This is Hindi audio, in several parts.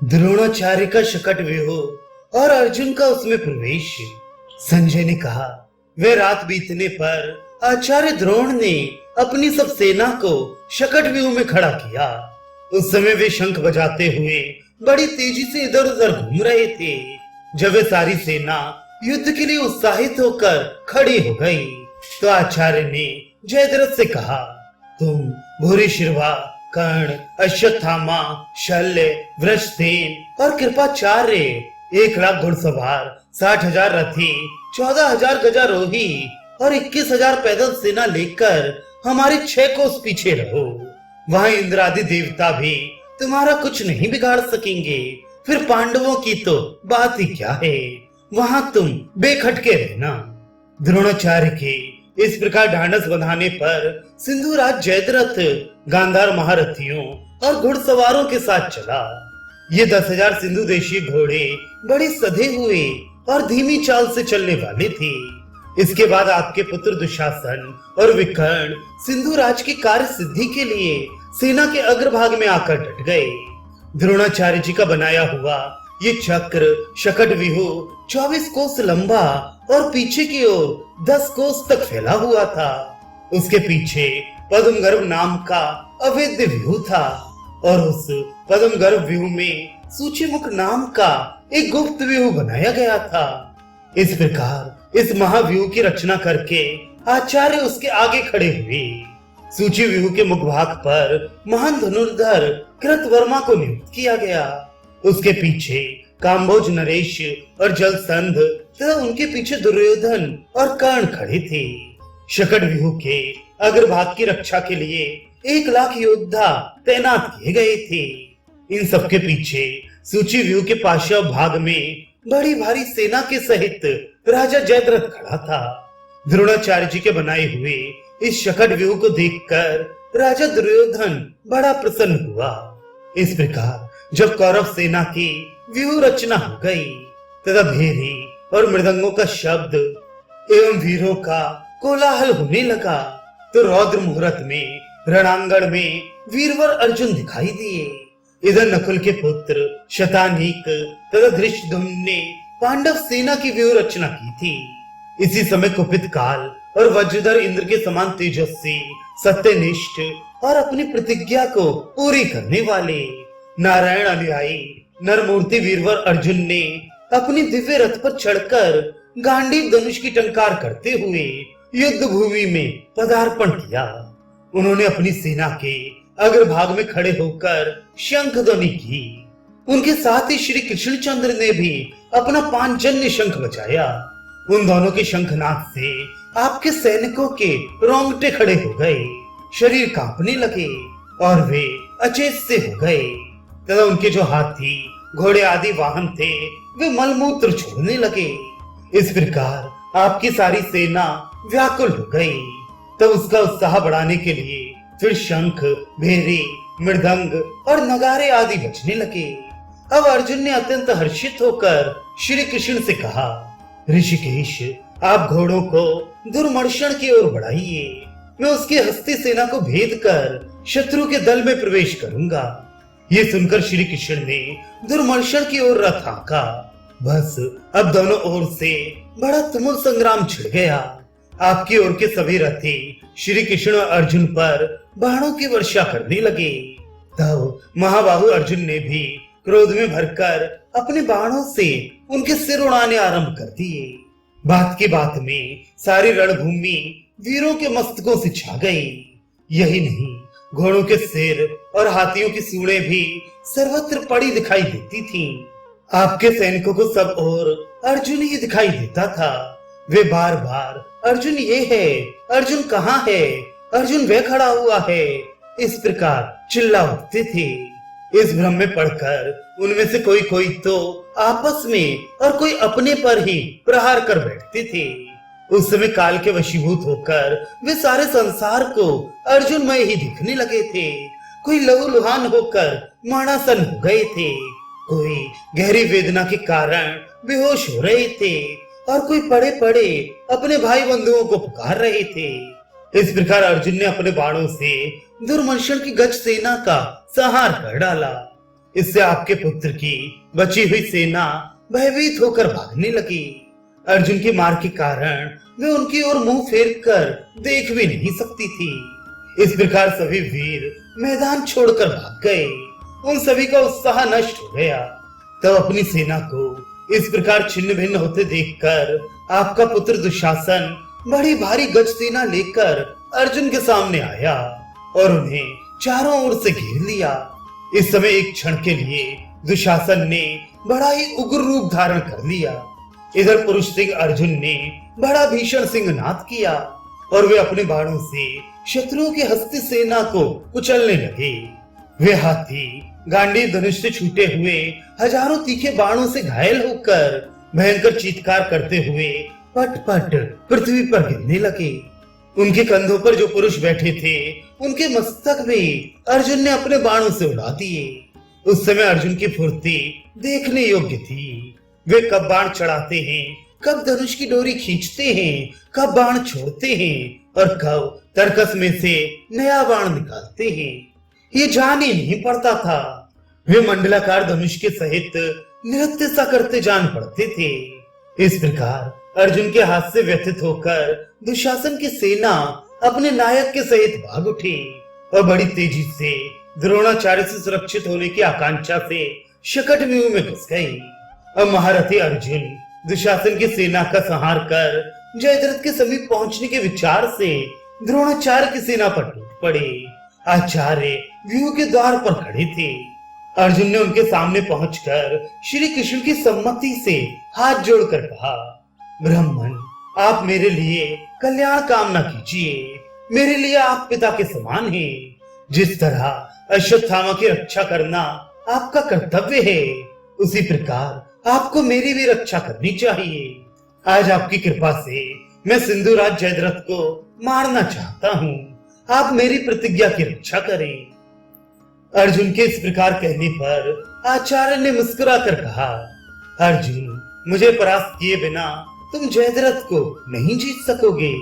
द्रोणाचार्य का शकट व्यूह और अर्जुन का उसमें प्रवेश। संजय ने कहा, वे रात बीतने पर आचार्य द्रोण ने अपनी सब सेना को शकट व्यूह में खड़ा किया। उस समय वे शंख बजाते हुए बड़ी तेजी से इधर उधर घूम रहे थे। जब वे सारी सेना युद्ध के लिए उत्साहित होकर खड़ी हो गई, तो आचार्य ने जयद्रथ से कहा, तुम भूरिश्रवा, कर्ण, अश्वत्थामा, शल्य, वृषसेन और कृपाचार्य, 1,00,000 घुड़सवार, 60,000 रथी, 14,000 गजारोही और 21,000 पैदल सेना लेकर हमारे 6 कोस पीछे रहो। वहां इंद्र आदि देवता भी तुम्हारा कुछ नहीं बिगाड़ सकेंगे। फिर पांडवों की तो बात ही क्या है, वहां तुम बेखटके रहना। द्रोणाचार्य के इस प्रकार ढांढस बंधाने पर सिंधुराज जयद्रथ गांधार महारथियों और घुड़सवारों के साथ चला। ये 10,000 सिंधु देशी घोड़े बड़े सधे हुए और धीमी चाल से चलने वाले थे। इसके बाद आपके पुत्र दुशासन और विकर्ण सिंधुराज की कार्य सिद्धि के लिए सेना के अग्रभाग में आकर डट गए। द्रोणाचार्य जी का बनाया हुआ ये चक्र शकट व्यूह 24 कोस लंबा और पीछे की ओर 10 कोस तक फैला हुआ था। उसके पीछे पद्मगर्भ नाम का अवेद्य व्यूह था और उस पद्मगर्भ व्यूह में सूचीमुख नाम का एक गुप्त व्यूह बनाया गया था। इस प्रकार इस महाव्यूह की रचना करके आचार्य उसके आगे खड़े हुए। सूची व्यूह के मुखभाग पर महान धनुर्धर कृतवर्मा को नियुक्त किया गया। उसके पीछे काम्भोज नरेश और जलसंध तथा उनके पीछे दुर्योधन और कर्ण खड़े थे। शकट व्यूह के अग्रभाग की रक्षा के लिए 1,00,000 योद्धा तैनात किए गए थे। इन सबके पीछे सूची व्यूह के पार्श्व भाग में बड़ी भारी सेना के सहित राजा जयद्रथ खड़ा था। द्रोणाचार्य जी के बनाए हुए इस शकट व्यूह को देखकर राजा दुर्योधन बड़ा प्रसन्न हुआ। इस प्रकार जब कौरव सेना की व्यूह रचना हो गई तथा भेरी और मृदंगों का शब्द एवं वीरों का कोलाहल होने लगा, तो रौद्र मुहूर्त में रणांगण में वीरवर अर्जुन दिखाई दिए। इधर नकुल के पुत्र शतानीक तथा धृष्टद्युम्न ने पांडव सेना की व्यूह रचना की थी। इसी समय कुपित काल और वज्रधर इंद्र के समान तेजस्वी, सत्यनिष्ठ और अपनी प्रतिज्ञा को पूरी करने वाले नारायण अनुयायी नरमूर्ति वीरवर अर्जुन ने अपनी दिव्य रथ पर चढ़कर गांडीव धनुष की टंकार करते हुए युद्ध भूमि में पदार्पण किया। उन्होंने अपनी सेना के अग्रभाग में खड़े होकर शंख ध्वनि की। उनके साथ ही श्री कृष्णचंद्र ने भी अपना पांचजन्य शंख बजाया। उन दोनों के शंखनाद से आपके सैनिकों के रोंगटे खड़े हो गए, शरीर कांपने लगे और वे अचेत से हो गए तथा उनके जो हाथी घोड़े आदि वाहन थे वे मलमूत्र छोड़ने लगे। इस प्रकार आपकी सारी सेना व्याकुल हो गई। तब उसका उत्साह बढ़ाने के लिए फिर शंख, भेरी, मृदंग और नगारे आदि बजने लगे। अब अर्जुन ने अत्यंत हर्षित होकर श्री कृष्ण से कहा, ऋषिकेश, आप घोड़ों को दुर्मर्शन की ओर बढ़ाइए। मैं उसकी हस्ती सेना को भेद कर शत्रु के दल में प्रवेश करूंगा। ये सुनकर श्री कृष्ण ने दुर्मर्शन की ओर रथ हाँका। बस अब दोनों ओर से बड़ा तुमुल संग्राम छिड़ गया। आपकी ओर के सभी रथी श्री कृष्ण और अर्जुन पर बाणों की वर्षा करने लगे। तब महाबाहु अर्जुन ने भी क्रोध में भरकर अपने बाणों से उनके सिर उड़ाने आरंभ कर दिए। बात की बात में सारी रणभूमि वीरों के मस्तकों से छा गई। यही नहीं, घोड़ों के सिर और हाथियों की सूंडें भी सर्वत्र पड़ी दिखाई देती थीं। आपके सैनिकों को सब ओर अर्जुन ही दिखाई देता था। वे बार बार अर्जुन ये है, अर्जुन कहाँ है, अर्जुन वे खड़ा हुआ है, इस प्रकार चिल्ला उठते थे। इस भ्रम में पड़कर उनमें से कोई कोई तो आपस में और कोई अपने पर ही प्रहार कर बैठते थे। उस समय काल के वशीभूत होकर वे सारे संसार को अर्जुनमय ही दिखने लगे थे। कोई लहूलुहान होकर मरणासन हो गए थे, कोई गहरी वेदना के कारण बेहोश हो रहे थे और कोई पड़े पड़े अपने भाई बंधुओं को पुकार रहे थे। इस प्रकार अर्जुन ने अपने बाणों से दुर्मर्शन की गज सेना का संहार कर डाला। इससे आपके पुत्र की बची हुई सेना भयभीत होकर भागने लगी। अर्जुन की मार के कारण वे उनकी ओर मुंह फेर कर देख भी नहीं सकती थी। इस प्रकार सभी वीर मैदान छोड़कर भाग गए। उन सभी का उत्साह नष्ट हो गया। तब अपनी सेना को इस प्रकार छिन्न भिन्न होते देखकर आपका पुत्र दुशासन बड़ी भारी गज सेना लेकर अर्जुन के सामने आया और उन्हें चारों ओर से घेर लिया। इस समय एक क्षण के लिए दुशासन ने बड़ा ही उग्र रूप धारण कर लिया। इधर पुरुष सिंह अर्जुन ने बड़ा भीषण सिंहनाद किया और वे अपने बाणों से शत्रुओं की हस्ती सेना को कुचलने लगे। वे हाथी गांडीव धनुष से छूटे हुए हजारों तीखे बाणों से घायल होकर भयंकर चीत्कार करते हुए पट पट पृथ्वी पर गिरने लगे। उनके कंधों पर जो पुरुष बैठे थे उनके मस्तक भी अर्जुन ने अपने बाणों से उड़ा दिए। उस समय अर्जुन की फुर्ती देखने योग्य थी। वे कब बाण चढ़ाते हैं, कब धनुष की डोरी खींचते हैं, कब बाण छोड़ते हैं और कब तरकस में से नया बाण निकालते हैं, ये जान ही नहीं पड़ता था। वे मंडलाकार धनुष के सहित नृत्य सा करते जान पड़ते थे। इस प्रकार अर्जुन के हाथ से व्यथित होकर दुशासन की सेना अपने नायक के सहित भाग उठी और बड़ी तेजी से द्रोणाचार्य से सुरक्षित होने की आकांक्षा से शकट व्यूह में घुस गई। अब महारथी अर्जुन दुशासन की सेना का संहार कर जयद्रथ के समीप पहुंचने के विचार से द्रोणाचार्य की सेना पर टूट पड़े। आचार्य व्यूह के द्वार पर खड़े थे। अर्जुन ने उनके सामने पहुंचकर श्री कृष्ण की सम्मति से हाथ जोड़कर कहा, ब्राह्मण, आप मेरे लिए कल्याण कामना कीजिए। मेरे लिए आप पिता के समान हैं। जिस तरह अश्वत्थामा की रक्षा करना आपका कर्तव्य है, उसी प्रकार आपको मेरी भी रक्षा करनी चाहिए। आज आपकी कृपा से मैं सिंधुराज जयद्रथ को मारना चाहता हूँ। आप मेरी प्रतिज्ञा की रक्षा करें। अर्जुन के इस प्रकार कहने पर आचार्य ने मुस्कुराकर कहा, अर्जुन, मुझे परास्त किए बिना तुम जयद्रथ को नहीं जीत सकोगे।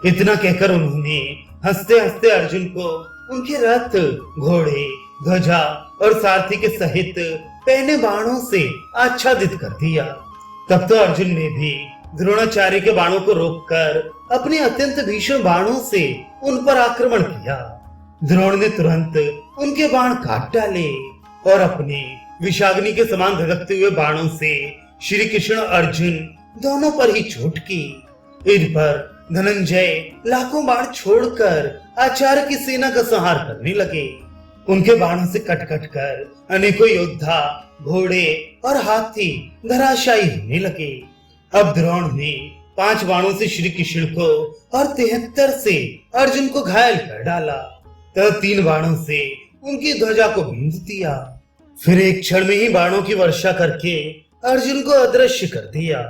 इतना कहकर उन्होंने हंसते हंसते अर्जुन को उनके रथ, घोड़े, ध्वजा और सारथी के सहित पहने बाणों से आच्छादित कर दिया। तब तो अर्जुन ने भी द्रोणाचार्य के बाणों को रोककर अपने अत्यंत भीषण बाणों से उन पर आक्रमण किया। द्रोण ने तुरंत उनके बाण काट डाले और अपने विषाग्नि के समान धधकते हुए बाणों से श्री कृष्ण अर्जुन दोनों पर ही चोट की। इन पर धनंजय लाखों बाण छोड़कर आचार्य की सेना का संहार करने लगे। उनके बाणों से कट कट कर अनेकों योद्धा, घोड़े और हाथी धराशायी होने लगे। अब द्रोण ने 5 बाणों से श्री कृष्ण को और 73 से अर्जुन को घायल कर डाला। तब 3 बाणों से उनकी ध्वजा को बींध दिया। फिर एक क्षण में ही बाणों की वर्षा करके अर्जुन को अदृश्य कर दिया।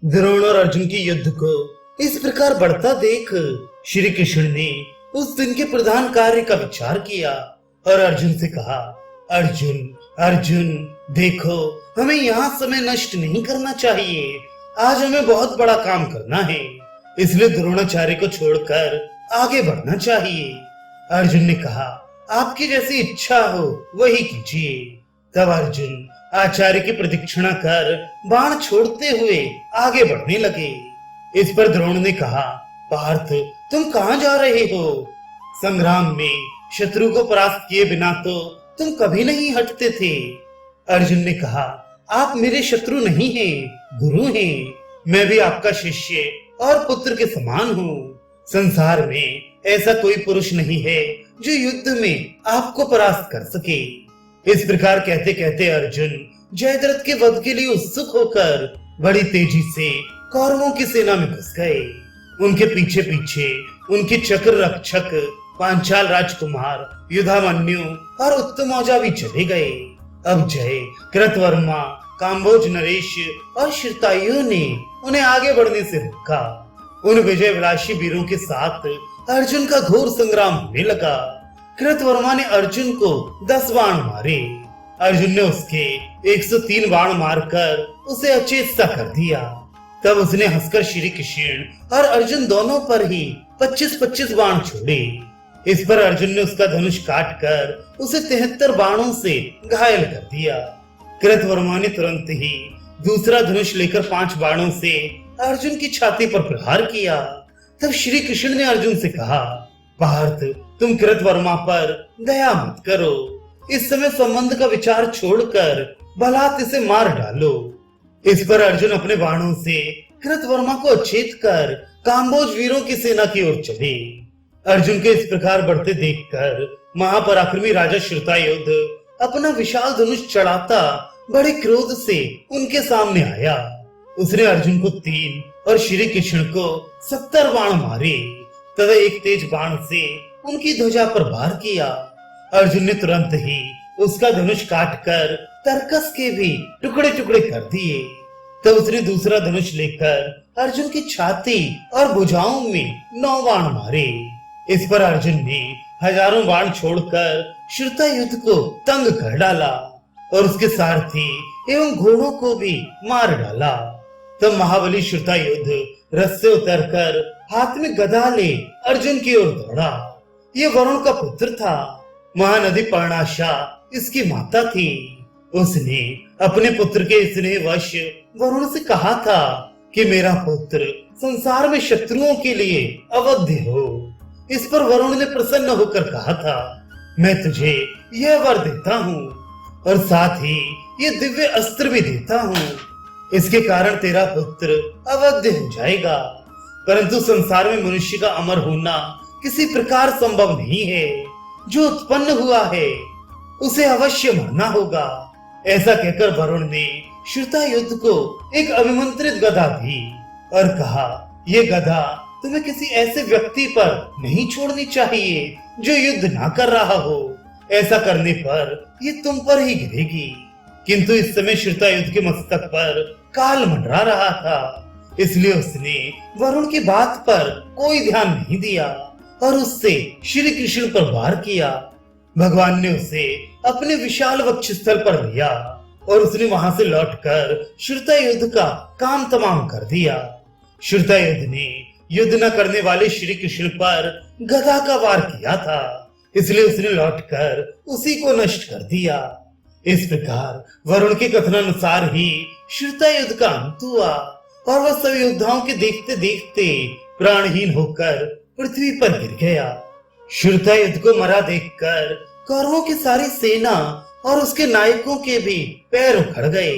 द्रोण और अर्जुन की युद्ध को इस प्रकार बढ़ता देख श्री कृष्ण ने उस दिन के प्रधान कार्य का विचार किया और अर्जुन से कहा, अर्जुन, अर्जुन, देखो, हमें यहाँ समय नष्ट नहीं करना चाहिए। आज हमें बहुत बड़ा काम करना है, इसलिए द्रोणाचार्य को छोड़कर आगे बढ़ना चाहिए। अर्जुन ने कहा, आपकी जैसी इच्छा हो वही कीजिए। तब अर्जुन आचार्य की प्रदक्षिणा कर बाण छोड़ते हुए आगे बढ़ने लगे। इस पर द्रोण ने कहा, पार्थ, तुम कहाँ जा रहे हो? संग्राम में शत्रु को परास्त किए बिना तो तुम कभी नहीं हटते थे। अर्जुन ने कहा, आप मेरे शत्रु नहीं हैं, गुरु हैं। मैं भी आपका शिष्य और पुत्र के समान हूँ। संसार में ऐसा कोई पुरुष नहीं है जो युद्ध में आपको परास्त कर सके। इस प्रकार कहते कहते अर्जुन जयद्रथ के वध के लिए उत्सुक होकर बड़ी तेजी से कौरवों की सेना में घुस गए। उनके पीछे पीछे उनके चक्र रक्षक पांचाल राजकुमार युधामन्यु और उत्तमौजा भी चले गए। अब जय, कृतवर्मा, काम्भोज नरेश और श्रुतायु ने उन्हें आगे बढ़ने से रोका। उन विजय विलासी वीरों के साथ अर्जुन का घोर संग्राम होने लगा। कृतवर्मा ने अर्जुन को 10 बाण मारे। अर्जुन ने उसके 103 बाण मारकर उसे अचेत सा कर दिया। तब उसने हंसकर श्री कृष्ण और अर्जुन दोनों पर ही 25-25 बाण छोड़े इस पर अर्जुन ने उसका धनुष काट कर उसे 73 बाणों से घायल कर दिया। कृतवर्मा ने तुरंत ही दूसरा धनुष लेकर 5 बाणों से अर्जुन की छाती पर प्रहार किया। तब श्री कृष्ण ने अर्जुन से कहा, पार्थ, तुम कृतवर्मा पर दया मत करो। इस समय संबंध का विचार छोड़कर बलात् इसे मार डालो। इस पर अर्जुन अपने बाणों से कृतवर्मा को अचेत कर काम्बोज वीरों की सेना की ओर चले। अर्जुन के इस प्रकार बढ़ते देखकर महापराक्रमी राजा श्रुतायुध अपना विशाल धनुष चढ़ाता बड़े क्रोध से उनके सामने आया। उसने अर्जुन को 3 और श्री कृष्ण को 70 बाण मारे तथा एक तेज बाण से उनकी ध्वजा पर वार किया। अर्जुन ने तुरंत ही उसका धनुष काटकर तरकस के भी टुकड़े टुकड़े कर दिए। तब उसने दूसरा धनुष लेकर अर्जुन की छाती और भुजाओं में 9 बाण मारे। इस पर अर्जुन ने हजारों बाण छोड़कर श्रुतायुध को तंग कर डाला और उसके सारथी एवं घोड़ों को भी मार डाला। तब महाबली श्रुतायुध रथ से उतरकर हाथ में गदा ले अर्जुन की ओर दौड़ा। ये वरुण का पुत्र था। महानदी पर्णाशा इसकी माता थी। उसने अपने पुत्र के स्नेहवश वरुण से कहा था कि मेरा पुत्र संसार में शत्रुओं के लिए अवध्य हो। इस पर वरुण ने प्रसन्न होकर कहा था, मैं तुझे यह वर देता हूँ और साथ ही ये दिव्य अस्त्र भी देता हूँ। इसके कारण तेरा पुत्र अवध्य हो जाएगा। परंतु संसार में मनुष्य का अमर होना किसी प्रकार संभव नहीं है। जो उत्पन्न हुआ है उसे अवश्य मरना होगा। ऐसा कहकर वरुण ने श्रुतायुध को एक अभिमंत्रित गदा दी और कहा, ये गदा तुम्हें किसी ऐसे व्यक्ति पर नहीं छोड़नी चाहिए जो युद्ध ना कर रहा हो। ऐसा करने पर ये तुम पर ही गिरेगी। किंतु इस समय श्रुतायुध के मस्तक पर काल मंडरा रहा था, इसलिए उसने वरुण की बात पर कोई ध्यान नहीं दिया और उससे श्री कृष्ण पर वार किया। भगवान ने उसे अपने विशाल वक्षस्थल पर लिया और उसने वहां से लौटकर श्रुतायुध का काम तमाम कर दिया। श्रुतायुध ने युद्ध न करने वाले श्री कृष्ण पर गदा का वार किया था, इसलिए उसने लौटकर उसी को नष्ट कर दिया। इस प्रकार वरुण के कथनानुसार ही श्रुतायुध का अंत हुआ और वह सभी योद्धाओं के देखते देखते प्राणहीन होकर पृथ्वी पर गिर गया। श्रुतायुध को मरा देखकर कौरवों की सारी सेना और उसके नायकों के भी पैर उखड़ गए।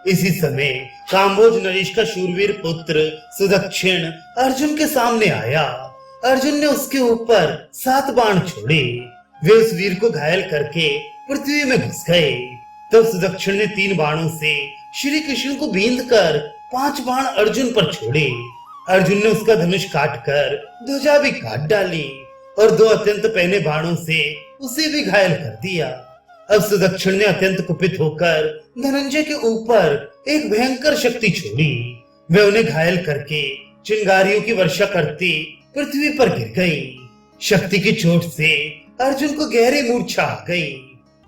इसी समय काम्बोज नरेश का शूरवीर पुत्र सुदक्षिण अर्जुन के सामने आया। अर्जुन ने उसके ऊपर 7 बाण छोड़े। वे उस वीर को घायल करके पृथ्वी में घुस गए। तब सुदक्षिण ने 3 बाणों से श्री कृष्ण को बींध कर 5 बाण अर्जुन पर छोड़े। अर्जुन ने उसका धनुष काटकर ध्वजा भी काट डाली और 2 अत्यंत पहने बाणों से उसे भी घायल कर दिया। अब सुदक्षिण ने अत्यंत कुपित होकर धनंजय के ऊपर एक भयंकर शक्ति छोड़ी। वे उन्हें घायल करके चिंगारियों की वर्षा करती पृथ्वी पर गिर गई। शक्ति की चोट से अर्जुन को गहरी मूर्छा आ गई।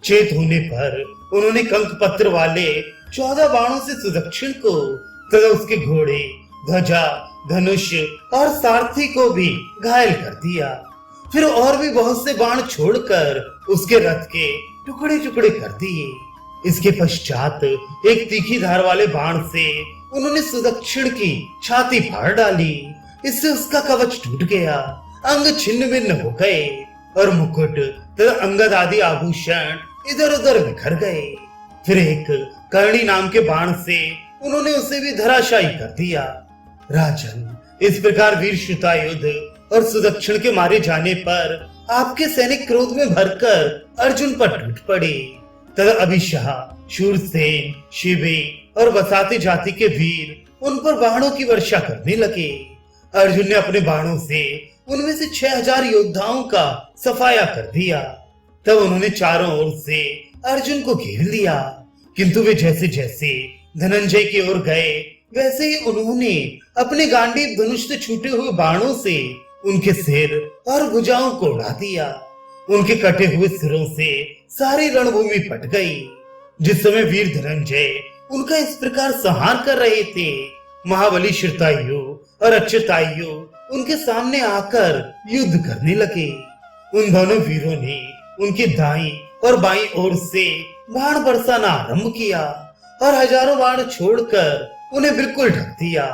चेत होने पर उन्होंने कंक पत्र वाले 14 बाणों से सुदक्षिण को तथा उसके घोड़े, ध्वजा, धनुष और सारथी को भी घायल कर दिया। फिर और भी बहुत से बाण छोड़कर उसके रथ के टुकड़े टुकड़े कर दिए। इसके पश्चात एक तीखी धार वाले बाण से उन्होंने सुदक्षिण की छाती फाड़ डाली। इससे उसका कवच टूट गया, अंग छिन्न भिन्न हो गए और मुकुट तथा अंगद आदि आभूषण इधर उधर बिखर गए। फिर एक कर्णी नाम के बाण से उन्होंने उसे भी धराशायी कर दिया। राजन, इस प्रकार वीर श्रुतायुध और सुदक्षिण के मारे जाने पर आपके सैनिक क्रोध में भरकर अर्जुन पर टूट पड़े तथा अभिशाह, शूरसेन, शिबी और बसाती जाति के वीर उन पर बाणों की वर्षा करने लगे। अर्जुन ने अपने बाणों से उनमें से 6000 योद्धाओं का सफाया कर दिया। तब उन्होंने चारों ओर से अर्जुन को घेर लिया, किंतु वे जैसे जैसे धनंजय की ओर गए वैसे ही उन्होंने अपने गांडीव धनुष से छूटे हुए बाणों से उनके सिर और भुजाओं को उड़ा दिया। उनके कटे हुए सिरों से सारी रणभूमि फट गई। जिस समय वीर धनंजय उनका इस प्रकार संहार कर रहे थे, महाबली श्रुतायु और अच्युतायु उनके सामने आकर युद्ध करने लगे। उन दोनों वीरों ने उनकी दाईं और बाईं ओर से बाण बरसाना आरंभ किया और हजारों बाण छोड़कर उन्हें बिल्कुल ढक दिया।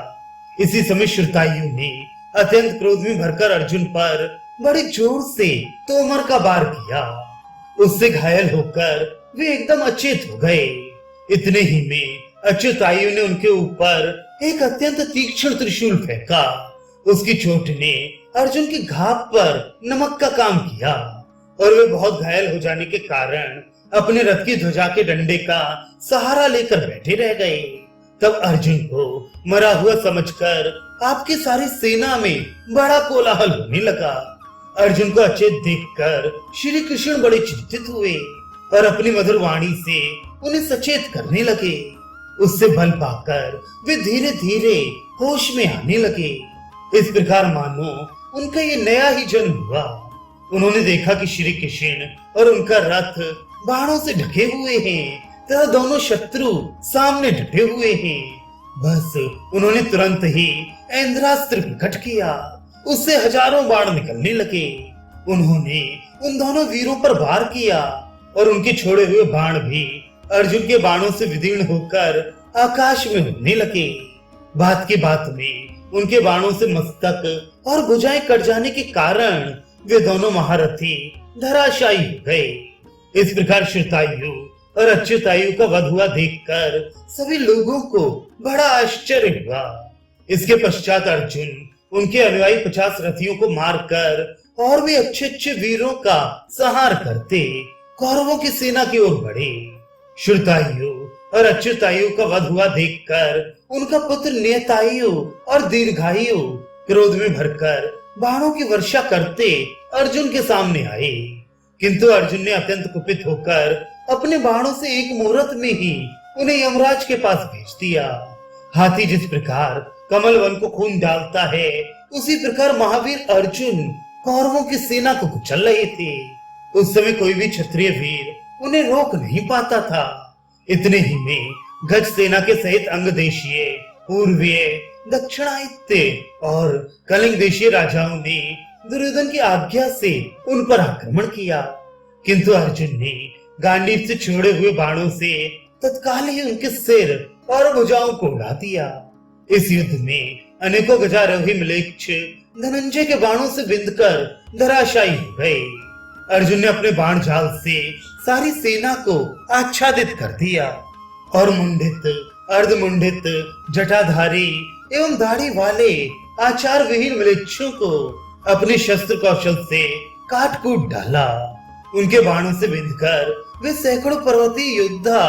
इसी समय श्रुतायु ने अत्यंत क्रोध में भरकर अर्जुन पर बड़ी जोर से तोमर का वार किया। उससे घायल होकर वे एकदम अचेत हो गए। इतने ही में अच्युतायु ने उनके ऊपर एक अत्यंत तीक्ष्ण त्रिशूल फेंका। उसकी चोट ने अर्जुन की घाव पर नमक का काम किया और वे बहुत घायल हो जाने के कारण अपने रथ की ध्वजा के डंडे का सहारा लेकर बैठे रह गए। तब अर्जुन को मरा हुआ समझकर आपकी सारी सेना में बड़ा कोलाहल होने लगा। अर्जुन को अचेत देखकर श्री कृष्ण बड़े चिंतित हुए और अपनी मधुर वाणी से उन्हें सचेत करने लगे। उससे बल पाकर वे धीरे धीरे होश में आने लगे। इस प्रकार मानो उनका ये नया ही जन्म हुआ। उन्होंने देखा कि श्री कृष्ण और उनका रथ बाणों से ढके हुए हैं तथा दोनों शत्रु सामने डटे हुए हैं। बस उन्होंने तुरंत ही ऐन्द्रास्त्र प्रकट किया। उससे हजारों बाण निकलने लगे। उन्होंने उन दोनों वीरों पर वार किया और उनके छोड़े हुए बाण भी अर्जुन के बाणों से विदीर्ण होकर आकाश में उड़ने लगे। बात की बात में उनके बाणों से मस्तक और भुजाएं कट जाने के कारण वे दोनों महारथी धराशायी हो गए। इस प्रकार श्रुतायु और अच्युतायु का वध हुआ देखकर सभी लोगों को बड़ा आश्चर्य हुआ। इसके पश्चात अर्जुन उनके अनुयायी 50 रथियों को मारकर और भी अच्छे अच्छे वीरों का संहार करते कौरवों की सेना की ओर बढ़े। श्रुतायु और अच्युतायु का वध हुआ देखकर उनका पुत्र नियतायु और दीर्घायु क्रोध में भरकर बाणों की वर्षा करते अर्जुन के सामने आए। किंतु अर्जुन ने अत्यंत कुपित होकर अपने बाणों से एक मुहूर्त में ही उन्हें यमराज के पास भेज दिया। हाथी जिस प्रकार कमल वन को खून डालता है, उसी प्रकार महावीर अर्जुन कौरवों की सेना को कुचल रहे थे। उस समय कोई भी क्षत्रिय वीर उन्हें रोक नहीं पाता था। इतने ही में गज सेना के सहित अंग देशीय, पूर्वीय, दक्षिणायत्य और कलिंग देशीय राजाओं ने दुर्योधन की आज्ञा से उन पर आक्रमण किया। किंतु अर्जुन ने गांडीव से छोड़े हुए बाणों से तत्काल ही उनके सिर और भुजाओं को उड़ा दिया। इस युद्ध में अनेकों गजारोही म्लेच्छ धनंजय के बाणों से बिंदकर धराशायी हो गए। अर्जुन ने अपने बाण जाल से सारी सेना को आच्छादित कर दिया और मुंडित, अर्धमुंडित, जटाधारी एवं दाढ़ी वाले आचार विहीन म्लेच्छों को अपने शस्त्र कौशल से काट कूट डाला। उनके बाणों से बिंधकर वे सैकड़ों पर्वतीय योद्धा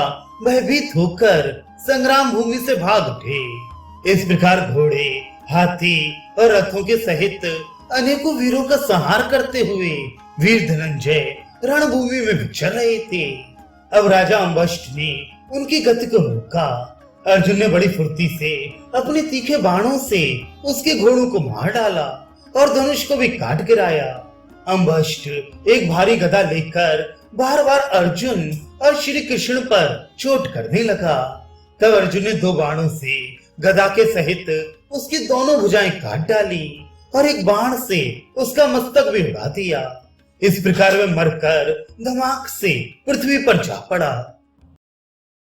भयभीत होकर संग्राम भूमि से भाग उठे। इस प्रकार घोड़े, हाथी और रथों के सहित अनेकों वीरों का संहार करते हुए वीर धनंजय रणभूमि में विचर रहे थे। अब राजा अम्बष्ट ने उनकी गति को रोका। अर्जुन ने बड़ी फुर्ती से अपने तीखे बाणों से उसके घोड़ों को मार डाला और धनुष को भी काट गिराया। अम्बष्ट एक भारी गदा लेकर बार बार अर्जुन और श्री कृष्ण पर चोट करने लगा। तब अर्जुन ने 2 बाणों से गदा के सहित उसकी दोनों भुजाएं काट डाली और एक बाण से उसका मस्तक भी उड़ा दिया। इस प्रकार वह मरकर धमाक से पृथ्वी पर जा पड़ा।